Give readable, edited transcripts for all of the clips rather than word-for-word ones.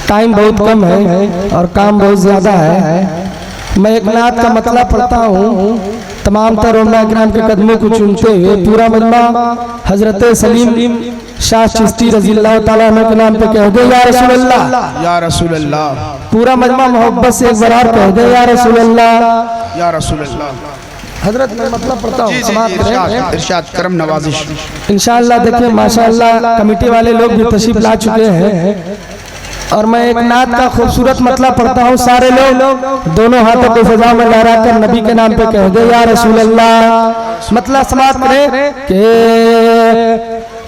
Time बहुत कम है और काम बहुत ज्यादा है। मैं एक नात का मतलब पढ़ता हूँ। तमाम तरोना इकराम के कदमों को चूमते हुए पूरा मजमा हजरत सलीम शाह चिश्ती रज़ियल्लाहु ताला अन्हु के नाम पे कह दे या रसूल अल्लाह, या रसूल अल्लाह। पूरा मजमा मोहब्बत से एक बार और कह दे या रसूल अल्लाह, या रसूल अल्लाह। हजरत मैं मतलब पढ़ता हूँ, इरशाद करम नवाजिश। इंशाअल्लाह। देखिए माशाअल्लाह कमेटी वाले लोग भी तशरीफ ला चुके हैं और मैं एक नात का खूबसूरत मतलब पढ़ता हूँ। सारे लोग दोनों हाथों को सजा में लहरा कर नबी के नाम पे कह दे या रसूल अल्लाह। मतलब समाप्त करें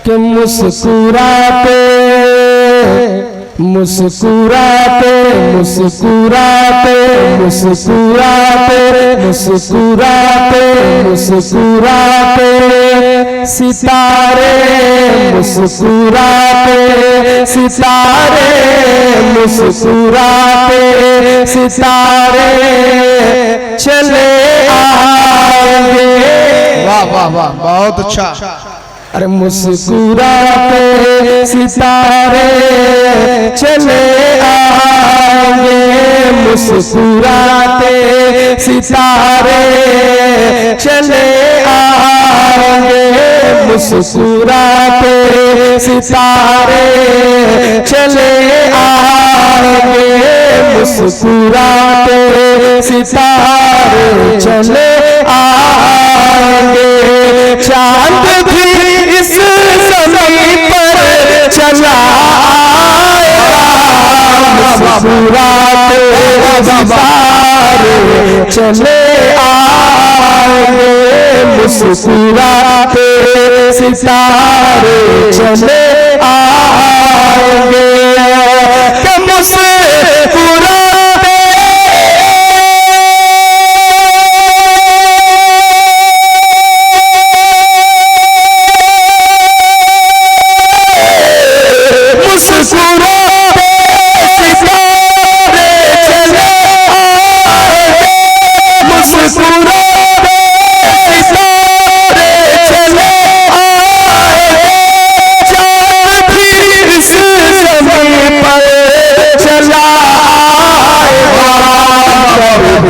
कि मुस्कुराते मुस्कुराते मुस्कुराते मुस्कुराते मुस्कुराते मुस्कुराते सितारे मुस्कुराते सितारे मुस्कुराते सितारे चले आएंगे। वाह वाह वाह, बहुत अच्छा। अरे मुस्कुराते सितारे चले आएंगे, मुस्कुराते सितारे चले आएंगे, मुस्कुराते सितारे चले आएंगे, मुस्कुराते सितारे चले आएंगे। चांद भी इस ज़मीन पर चला मुस्कुराते सितारे चले आएंगे, मुस्कुराते सितारे चले आएंगे।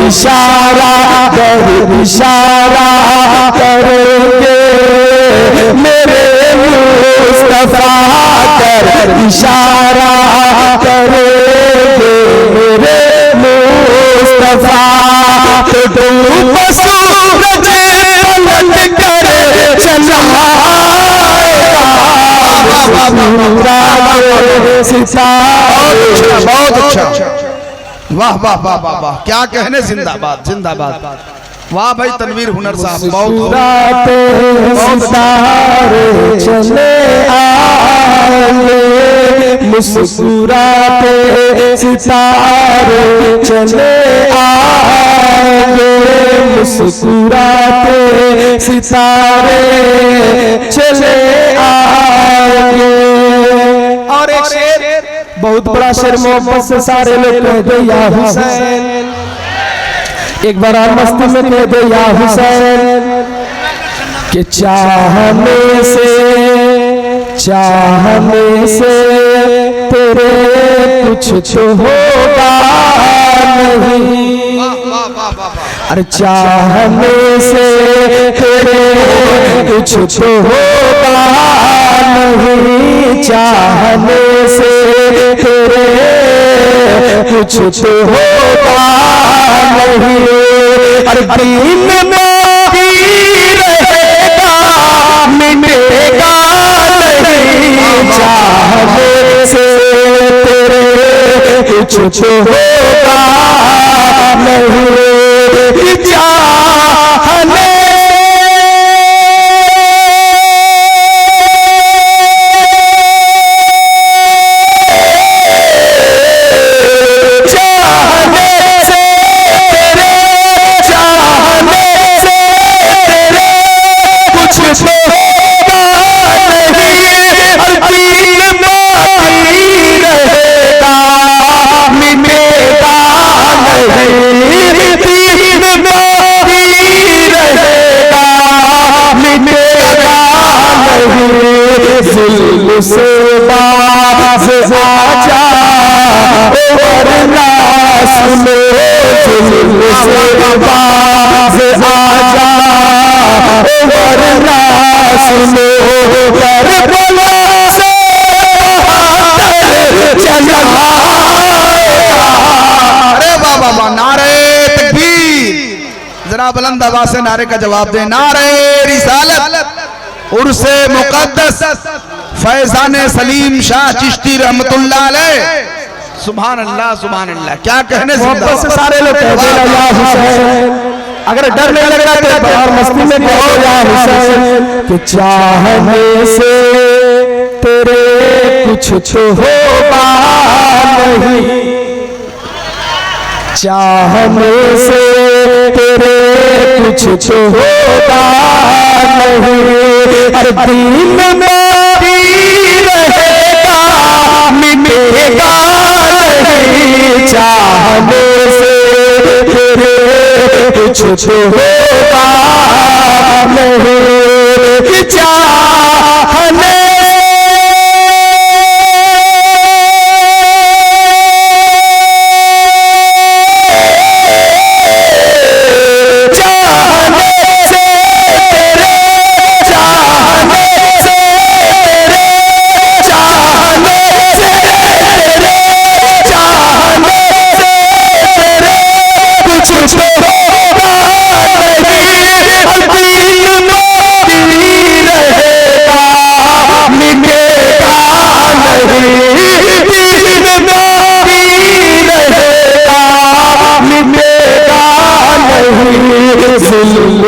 इशारा इशारा करोगे मेरे मुस्तफा कर, इशारा करोगे मेरे मुस्तफा तो सूरज पलट कर चला सितारे। बहुत अच्छा, वाह वाह वाह वाह वाह, क्या कहने। जिंदाबाद जिंदाबाद। वाह भाई तनवीर हुनर साहब, बहुत सितारे चले आएंगे, मुस्कुराते सितारे चले आएंगे, मुस्कुराते सितारे चले आएंगे। और एक शेर, बहुत बड़ा शेर, मोहब्बत से सारे लोग कह दे या हुसैन। एक बार मस्ती में कह दे या हुसैन। कि चाहने से तेरे कुछ तो होगा नहीं। अरे चाहने से तेरे कुछ तो होगा नहीं, चाहने से तेरे कुछ तो होगा नहीं। अरे दीन में ही रहेगा मिटेगा नहीं, चाहने से तेरे कुछ तो होगा नहीं, चाहने से बाज आजा वरना सुनो जुल्म से बाज आजा, वरना सुनो करबला से चला। अरे वाह वाह वाह, नारे तकबीर, जरा बुलंद आवाज से नारे का जवाब दे। नारे रिसालत, उर्से मुकद्दस फैजान सलीम शाह चिश्ती रहमतुल्लाह अलैह। सुभान अल्लाह सुभान अल्लाह, क्या कहने मोहब्बत से सारे लोग कहते हैं या हुसैन, अगर डर नहीं लग रहा तो और मस्ती में कहो या हुसैन, कि चाहने से तेरे कुछ तो होगा नहीं, चाहने से तेरे कुछ तो होगा नहीं, अरे दीन में भी रहेगा मिटेगा नहीं, चाहने से तेरे कुछ तो होगा नहीं, चाहने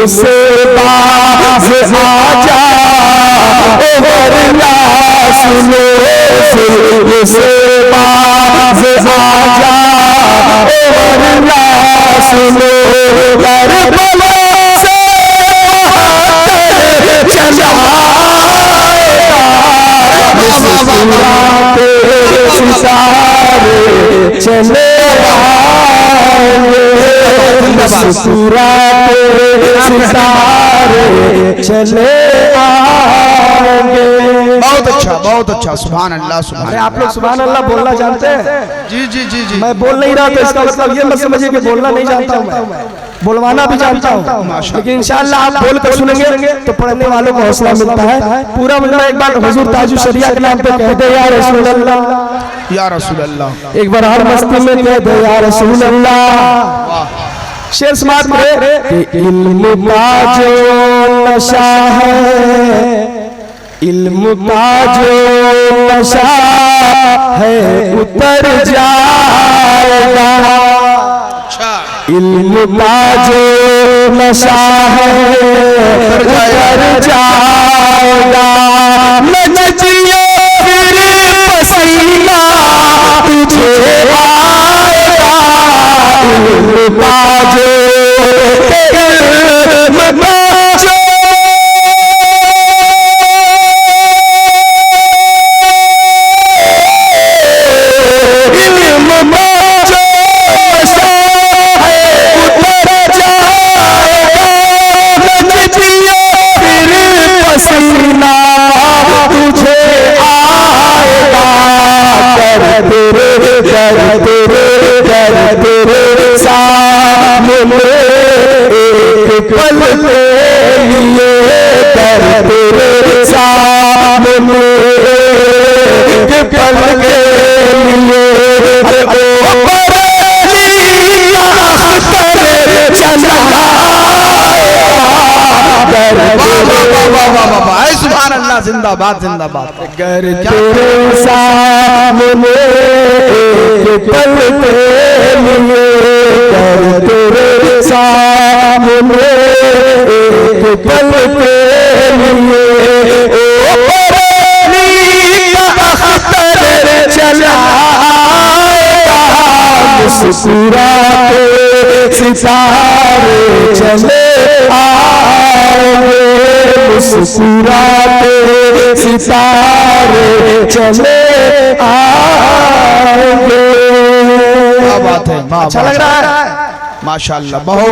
से बाज आजा, वरना सुनो जुल्म से बाज आजा, वरना सुनो करबला से चला। मुस्कुराते सितारे चले आएंगे, मुस्कुराते सितारे चले आएंगे। बहुत अच्छा बहुत अच्छा, सुभान अल्लाह सुभान अरे आप लोग सुभान अल्लाह बोलना जानते हैं? जी जी जी जी, मैं बोल नहीं रहा तो इसका मतलब ये मत समझिए कि बोलना नहीं जानता हूँ, मैं बुलवाना भी जानता हूँ, लेकिन इंशाअल्लाह आप बोल कर सुनेंगे तो पढ़ने वालों को हौसला मिलता है। पूरा मिलना एक बार हुजूर ताजु शरिया के नाम पे कह दे या रसूल अल्लाह, या रसूल अल्लाह, एक बार हर मस्ती में कह दे या रसूल अल्लाह। शेर समाज में कि इल्म का जो नशा है, इल्म का जो नशा है उतर जाएगा, इल्म का जो नशा है उतर जाएगा, नचिए फिर पसीना तुझे आएगा, इल्म का जो पल ले लिए कर तेरे सामने, पल के लिए सुभान अल्लाह, जिंदाबाद जिंदाबाद। गर तेरे सामने पल के लिए, गर तेरे सामने पल के लिए, ओ अख्तर चला मुस्कुराते सितारे चले आएंगे, मुस्कुराते सितारे चले आएंगे। क्या बात है, अच्छा लग रहा है माशाअल्लाह, बहुत